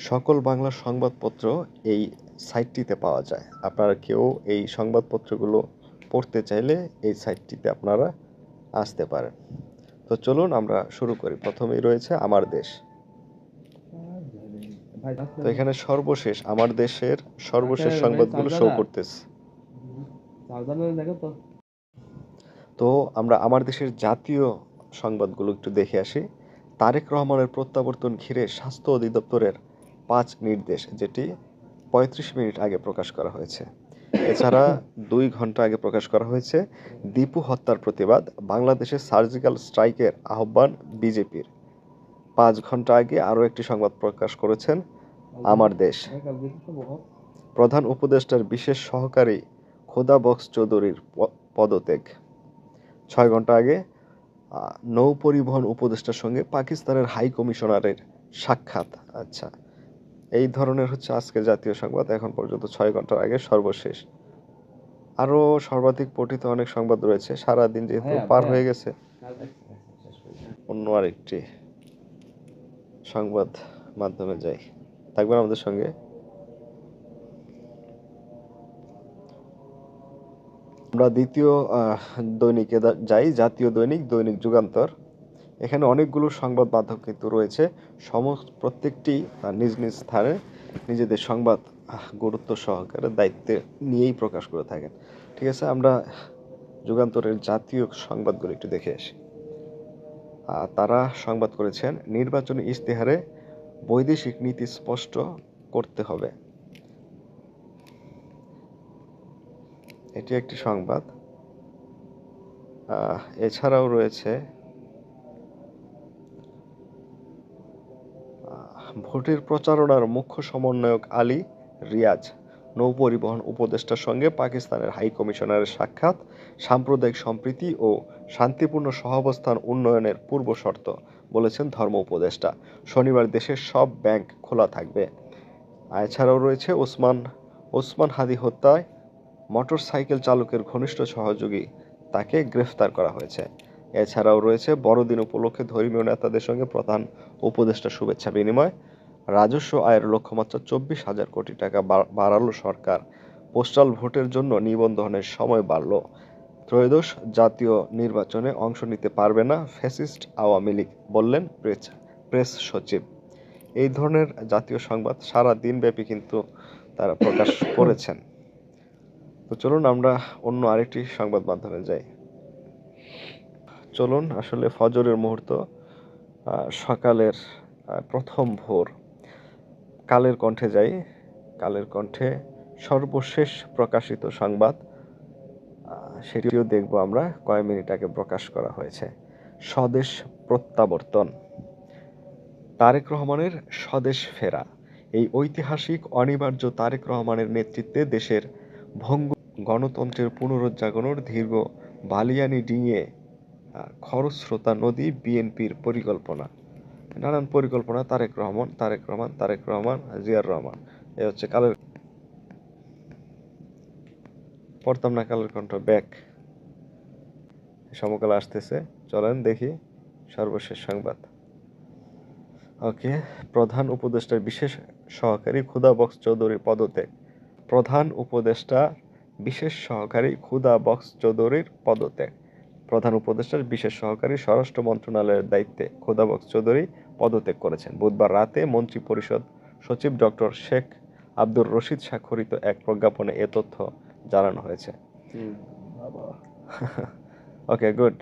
সকল বাংলা সংবাদপত্র এই সাইটটিতে পাওয়া যায়। আপনারা কেউ এই সংবাদপত্রগুলো পড়তে চাইলে এই সাইটটিতে আপনারা আসতে পারেন। তো চলুন আমরা শুরু করি। প্রথমেই রয়েছে আমার দেশ। তো এখানে সর্বশেষ আমার দেশের সর্বশেষ সংবাদগুলো শো করতেছে। তো আমরা আমার দেশের জাতীয় সংবাদগুলো একটু দেখে আসি। তারেক রহমানের প্রত্যাবর্তন ঘিরে স্বাস্থ্য অধিদপ্তরের 5 নির্দেশ, যেটি 35 মিনিট আগে প্রকাশ করা হয়েছে। এছাড়া 2 ঘন্টা আগে প্রকাশ করা হয়েছে দীপু হত্যার প্রতিবাদ, বাংলাদেশে সার্জিক্যাল স্ট্রাইকের আহ্বান বিজেপির। 5 ঘন্টা আগে আরও একটি সংবাদ প্রকাশ করেছেন আমার দেশ। প্রধান উপদেষ্টার বিশেষ সহকারী খোদা বক্স চৌধুরীর পদত্যাগ। 6 ঘন্টা আগে নৌ পরিবহন উপদেষ্টার সঙ্গে পাকিস্তানের হাই কমিশনারের সাক্ষাৎ। আচ্ছা, এই ধরনের হচ্ছে আজকে জাতীয় সংবাদ, এখন পর্যন্ত 6 ঘন্টার আগে সর্বশেষ। আরও সর্বাধিক পঠিত অনেক সংবাদ রয়েছে, সারাদিন যেহেতু পার হয়ে গেছে। অন্য আরেকটি সংবাদ মাধ্যমে যাই, থাকবেন আমাদের সঙ্গে। আমরা দ্বিতীয় দৈনিকে যাই, জাতীয় দৈনিক, দৈনিক যুগান্তর। এখানে অনেকগুলো সংবাদ মাধ্যম কিন্তু রয়েছে, প্রত্যেকটি নিজ নিজ স্থানে নিজেদের সংবাদ গুরুত্ব সহকারে দায়িত্বে নিয়েই প্রকাশ করে থাকেন। ঠিক আছে, আমরা যুগান্তরের জাতীয় সংবাদগুলো একটু দেখে আসি। তারা সংবাদ করেছেন, নির্বাচনী ইশতেহারে বৈদেশিক নীতি স্পষ্ট করতে হবে। এটি একটি সংবাদ। এছাড়াও রয়েছে ভোটের প্রচারণার মুখ্য সমন্বয়ক আলী রিয়াজ, নৌ পরিবহন উপদেষ্টার সঙ্গে পাকিস্তানের হাই কমিশনারের সাক্ষাৎ, সাম্প্রদায়িক সম্প্রীতি ও শান্তিপূর্ণ সহাবস্থান উন্নয়নের পূর্ব শর্ত, বলেছেন ধর্ম উপদেষ্টা। শনিবার দেশের সব ব্যাংক খোলা থাকবে। এছাড়াও রয়েছে ওসমান হাদি হত্যায় মোটরসাইকেল চালকের ঘনিষ্ঠ সহযোগী, তাকে গ্রেফতার করা হয়েছে। এছাড়াও রয়েছে বড়দিন উপলক্ষে ধর্মীয় নেতাদের সঙ্গে প্রধান উপদেষ্টা শুভেচ্ছা বিনিময়, রাজস্ব আয়ের লক্ষ্যমাত্রা 24,000 কোটি টাকা বাড়ালো সরকার, পোস্টাল ভোটের জন্য নিবন্ধনের সময় বাড়ল, ত্রয়োদশ জাতীয় নির্বাচনে অংশ নিতে পারবে না ফ্যাসিস্ট আওয়ামী লীগ, বললেন প্রেস সচিব। এই ধরনের জাতীয় সংবাদ সারা দিনব্যাপী কিন্তু তারা প্রকাশ করেছেন। তো চলুন আমরা অন্য আরেকটি সংবাদ মাধ্যমে যাই। চলুন আসলে ফজরের মুহূর্ত, সকালের প্রথম ভোর, কালের কণ্ঠে যাই। কালের কণ্ঠে সর্বশেষ প্রকাশিত সংবাদ, সেটিও দেখব আমরা, কয়েক মিনিট আগে প্রকাশ করা হয়েছে। স্বদেশ প্রত্যাবর্তন, তারেক রহমানের স্বদেশ ফেরা। এই ঐতিহাসিক অনিবার্য তারেক রহমানের নেতৃত্বে দেশের ভঙ্গুর গণতন্ত্রের পুনরুজ্জাগরণের দীর্ঘ বালিয়ানি ডিঙিয়ে খরস্রোতা নদী বিএনপির পরিকল্পনা, নানান পরিকল্পনা, তারেক রহমান, জিয়ার রহমান। এ হচ্ছে কালের, পড়তাম না কালের কণ্ঠ ব্যাক, সমকাল আসতেছে। চলেন দেখি সর্বশেষ সংবাদ। ওকে, প্রধান উপদেষ্টার বিশেষ সহকারী খোদা বক্স চৌধুরীর পদত্যাগ। প্রধান উপদেষ্টা বিশেষ সহকারী খোদা বক্স চৌধুরীর পদত্যাগ। প্রধান উপদেষ্টার বিশেষ সহকারী স্বরাষ্ট্র মন্ত্রণালয়ের দায়িত্বে খোদা বক্স চৌধুরী পদত্যাগ করেছেন। বুধবার রাতে মন্ত্রী পরিষদ সচিব ডক্টর শেখ আব্দুর রশিদ স্বাক্ষরিত এক প্রজ্ঞাপনে এ তথ্য জানানো হয়েছে। ওকে, গুড।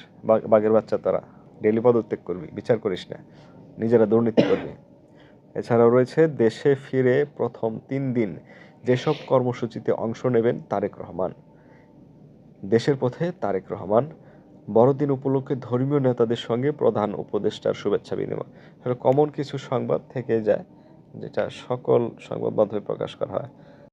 বাঘের বাচ্চা, তারা ডেলি পদত্যাগ করবি, বিচার করিস না, নিজেরা দুর্নীতি করবে। এছাড়াও রয়েছে দেশে ফিরে প্রথম 3 দিন যেসব কর্মসূচিতে অংশ নেবেন তারেক রহমান। দেশের পথে তারেক রহমান, বড়দিন উপলক্ষে ধর্মীয় নেতাদের সঙ্গে প্রধান উপদেষ্টার শুভেচ্ছা বিনিময়। কমন কিছু সংবাদ থেকে যায় যেটা সকল সংবাদ মাধ্যমে প্রকাশ করা হয়।